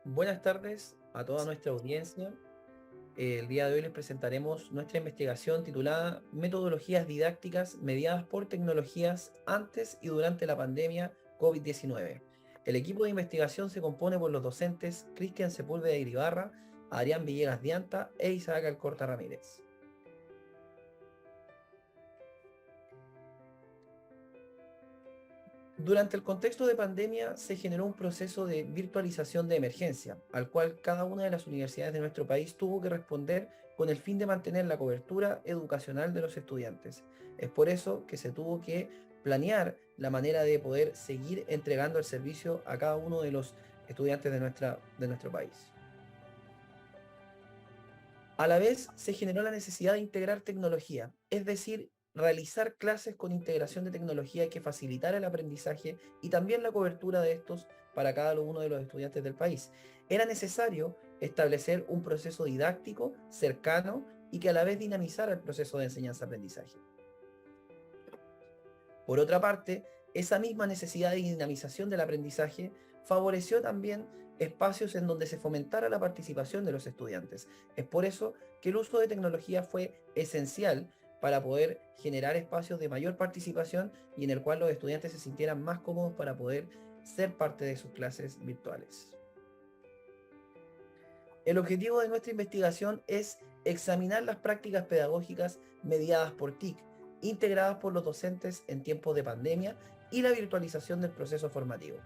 Buenas tardes a toda nuestra audiencia. El día de hoy les presentaremos nuestra investigación titulada Metodologías didácticas mediadas por tecnologías antes y durante la pandemia COVID-19. El equipo de investigación se compone por los docentes Cristian Sepúlveda Iribarra, Adrián Villegas Dianta e Isaac Alcorta Ramírez. Durante el contexto de pandemia se generó un proceso de virtualización de emergencia, al cual cada una de las universidades de nuestro país tuvo que responder con el fin de mantener la cobertura educacional de los estudiantes. Es por eso que se tuvo que planear la manera de poder seguir entregando el servicio a cada uno de los estudiantes de nuestro país. A la vez, se generó la necesidad de integrar tecnología, es decir, realizar clases con integración de tecnología que facilitara el aprendizaje y también la cobertura de estos para cada uno de los estudiantes del país. Era necesario establecer un proceso didáctico, cercano y que a la vez dinamizara el proceso de enseñanza-aprendizaje. Por otra parte, esa misma necesidad de dinamización del aprendizaje favoreció también espacios en donde se fomentara la participación de los estudiantes. Es por eso que el uso de tecnología fue esencial para poder generar espacios de mayor participación y en el cual los estudiantes se sintieran más cómodos para poder ser parte de sus clases virtuales. El objetivo de nuestra investigación es examinar las prácticas pedagógicas mediadas por TIC, integradas por los docentes en tiempos de pandemia y la virtualización del proceso formativo.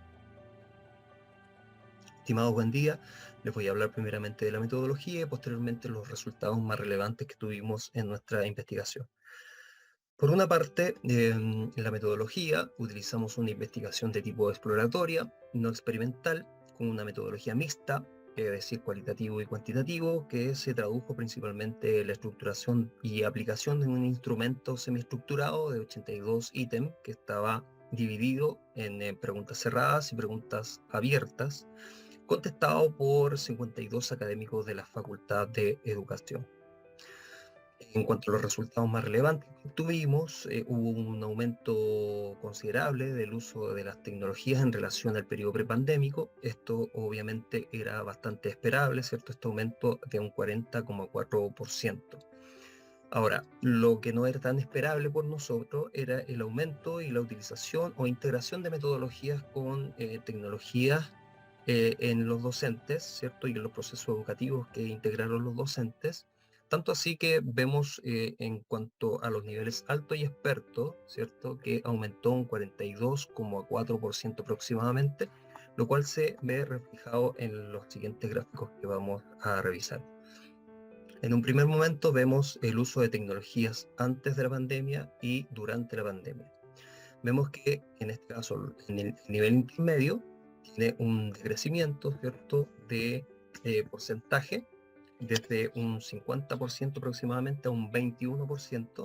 Estimados, buen día. Les voy a hablar primeramente de la metodología y posteriormente los resultados más relevantes que tuvimos en nuestra investigación. Por una parte, en la metodología utilizamos una investigación de tipo exploratoria, no experimental, con una metodología mixta, es decir, cualitativo y cuantitativo, que se tradujo principalmente en la estructuración y aplicación de un instrumento semiestructurado de 82 ítems que estaba dividido en preguntas cerradas y preguntas abiertas, contestado por 52 académicos de la Facultad de Educación. En cuanto a los resultados más relevantes que tuvimos, hubo un aumento considerable del uso de las tecnologías en relación al periodo prepandémico. Esto obviamente era bastante esperable, ¿cierto? Este aumento de un 40,4%. Ahora, lo que no era tan esperable por nosotros era el aumento y la utilización o integración de metodologías con tecnologías en los docentes, ¿cierto? Y en los procesos educativos que integraron los docentes. Tanto así que vemos en cuanto a los niveles alto y experto, ¿cierto? Que aumentó un 42,4% aproximadamente, lo cual se ve reflejado en los siguientes gráficos que vamos a revisar. En un primer momento vemos el uso de tecnologías antes de la pandemia y durante la pandemia. Vemos que en este caso, en el nivel intermedio, tiene un decrecimiento, ¿cierto?, de porcentaje, desde un 50% aproximadamente a un 21%.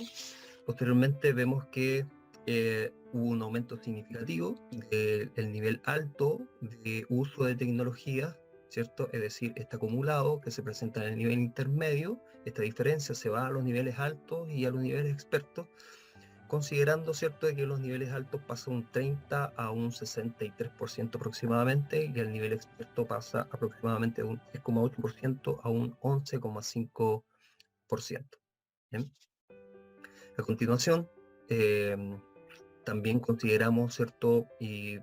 Posteriormente vemos que hubo un aumento significativo del nivel alto de uso de tecnologías, ¿cierto? Es decir, este acumulado que se presenta en el nivel intermedio, esta diferencia se va a los niveles altos y a los niveles expertos, considerando, ¿cierto?, de que los niveles altos pasa un 30 a un 63% aproximadamente y el nivel experto pasa aproximadamente de un 3,8% a un 11,5%. ¿Bien? A continuación, también consideramos, ¿cierto?, e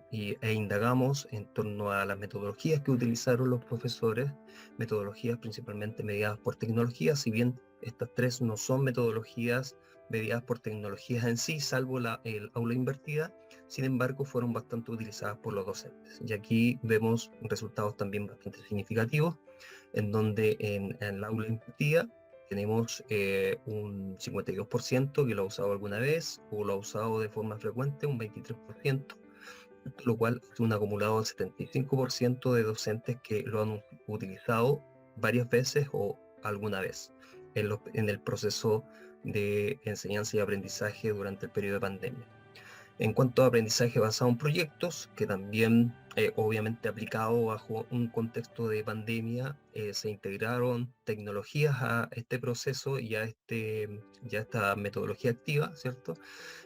indagamos en torno a las metodologías que utilizaron los profesores, metodologías principalmente mediadas por tecnologías, si bien estas tres no son metodologías mediadas por tecnologías en sí, salvo el aula invertida, sin embargo fueron bastante utilizadas por los docentes. Y aquí vemos resultados también bastante significativos, en donde en la aula invertida tenemos un 52% que lo ha usado alguna vez o lo ha usado de forma frecuente, un 23%, lo cual es un acumulado del 75% de docentes que lo han utilizado varias veces o alguna vez en el proceso de enseñanza y aprendizaje durante el periodo de pandemia. En cuanto a aprendizaje basado en proyectos, que también obviamente aplicado bajo un contexto de pandemia, se integraron tecnologías a este proceso y a esta metodología activa, ¿cierto?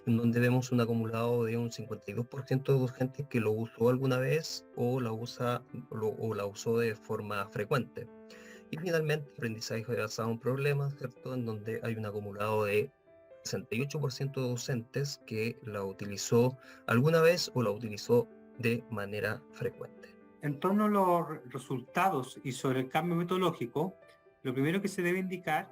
En donde vemos un acumulado de un 52% de docentes que lo usó alguna vez o o la usó de forma frecuente. Y finalmente, aprendizaje basado en problemas, ¿cierto? En donde hay un acumulado de 68% de docentes que la utilizó alguna vez o la utilizó de manera frecuente. En torno a los resultados y sobre el cambio metodológico, lo primero que se debe indicar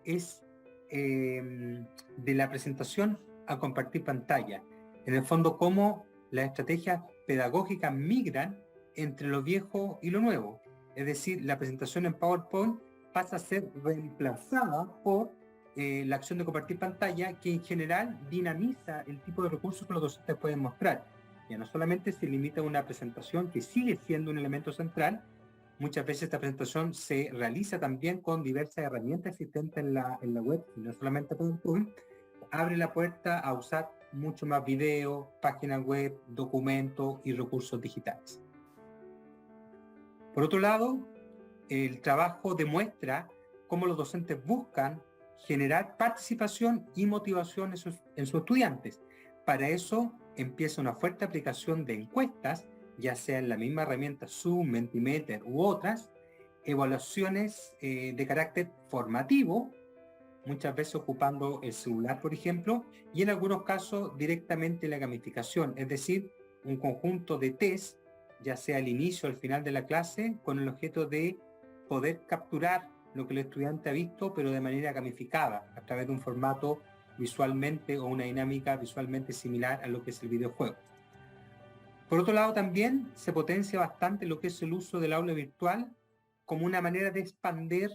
es de la presentación a compartir pantalla. En el fondo, cómo las estrategias pedagógicas migran entre lo viejo y lo nuevo. Es decir, la presentación en PowerPoint pasa a ser reemplazada por la acción de compartir pantalla, que en general dinamiza el tipo de recursos que los docentes pueden mostrar. Ya no solamente se limita a una presentación que sigue siendo un elemento central, muchas veces esta presentación se realiza también con diversas herramientas existentes en la web, y no solamente PowerPoint, abre la puerta a usar mucho más video, páginas web, documentos y recursos digitales. Por otro lado, el trabajo demuestra cómo los docentes buscan generar participación y motivación en sus estudiantes. Para eso empieza una fuerte aplicación de encuestas, ya sea en la misma herramienta Zoom, Mentimeter u otras, evaluaciones de carácter formativo, muchas veces ocupando el celular, por ejemplo, y en algunos casos directamente la gamificación, es decir, un conjunto de test, ya sea al inicio o al final de la clase, con el objeto de poder capturar lo que el estudiante ha visto, pero de manera gamificada, a través de un formato visualmente o una dinámica visualmente similar a lo que es el videojuego. Por otro lado, también se potencia bastante lo que es el uso del aula virtual como una manera de expandir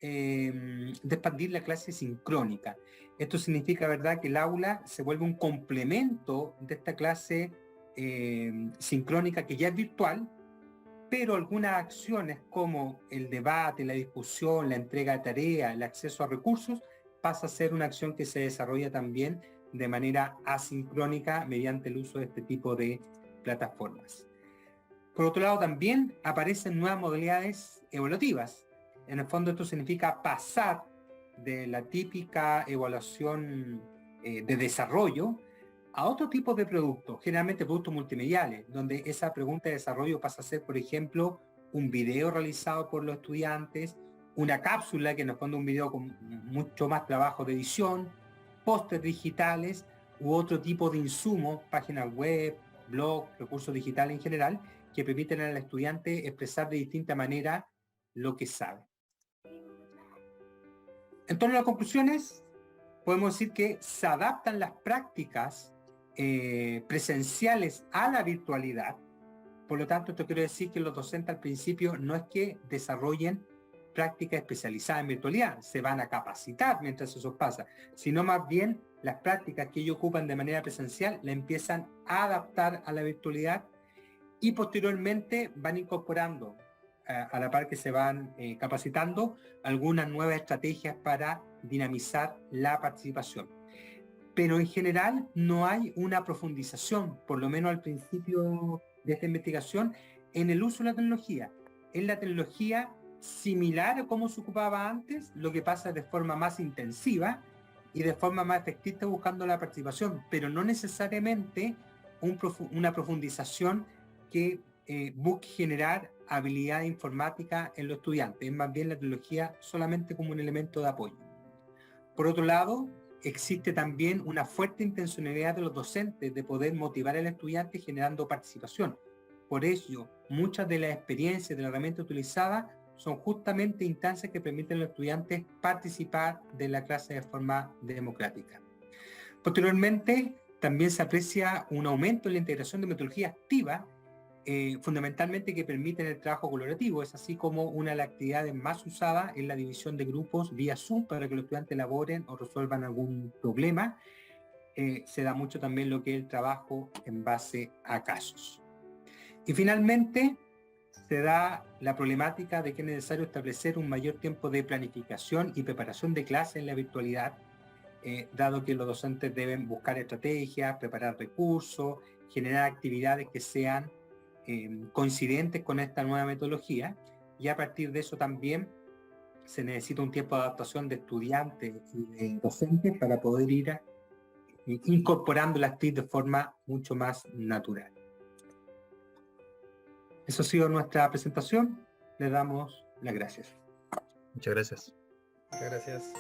la clase sincrónica. Esto significa, ¿verdad?, que el aula se vuelve un complemento de esta clase sincrónica que ya es virtual, pero algunas acciones como el debate, la discusión, la entrega de tareas, el acceso a recursos, pasa a ser una acción que se desarrolla también de manera asincrónica mediante el uso de este tipo de plataformas. Por otro lado, también aparecen nuevas modalidades evaluativas. En el fondo, esto significa pasar de la típica evaluación de desarrollo a otro tipo de productos, generalmente productos multimediales, donde esa pregunta de desarrollo pasa a ser, por ejemplo, un video realizado por los estudiantes, una cápsula, que en el fondo es un video con mucho más trabajo de edición, pósters digitales u otro tipo de insumos, páginas web, blog, recursos digitales en general, que permiten al estudiante expresar de distinta manera lo que sabe. En torno a las conclusiones, podemos decir que se adaptan las prácticas presenciales a la virtualidad. Por lo tanto, esto quiere decir que los docentes al principio no es que desarrollen prácticas especializadas en virtualidad, se van a capacitar mientras eso pasa, sino más bien las prácticas que ellos ocupan de manera presencial la empiezan a adaptar a la virtualidad y posteriormente van incorporando, a la par que se van capacitando, algunas nuevas estrategias para dinamizar la participación. Pero en general no hay una profundización, por lo menos al principio de esta investigación, en el uso de la tecnología. En la tecnología similar a cómo se ocupaba antes, lo que pasa es de forma más intensiva y de forma más efectiva buscando la participación, pero no necesariamente una profundización que busque generar habilidad informática en los estudiantes, es más bien la tecnología solamente como un elemento de apoyo. Por otro lado, existe también una fuerte intencionalidad de los docentes de poder motivar al estudiante generando participación. Por ello, muchas de las experiencias de la herramienta utilizada son justamente instancias que permiten a los estudiantes participar de la clase de forma democrática. Posteriormente, también se aprecia un aumento en la integración de metodología activa, fundamentalmente que permiten el trabajo colaborativo. Es así como una de las actividades más usadas es la división de grupos vía Zoom para que los estudiantes elaboren o resuelvan algún problema. Se da mucho también lo que es el trabajo en base a casos. Y finalmente, se da la problemática de que es necesario establecer un mayor tiempo de planificación y preparación de clases en la virtualidad, dado que los docentes deben buscar estrategias, preparar recursos, generar actividades que sean coincidentes con esta nueva metodología, y a partir de eso también se necesita un tiempo de adaptación de estudiantes y de docentes para poder ir incorporando las TIC de forma mucho más natural. Eso ha sido nuestra presentación. Les damos las gracias. Muchas gracias. Muchas gracias.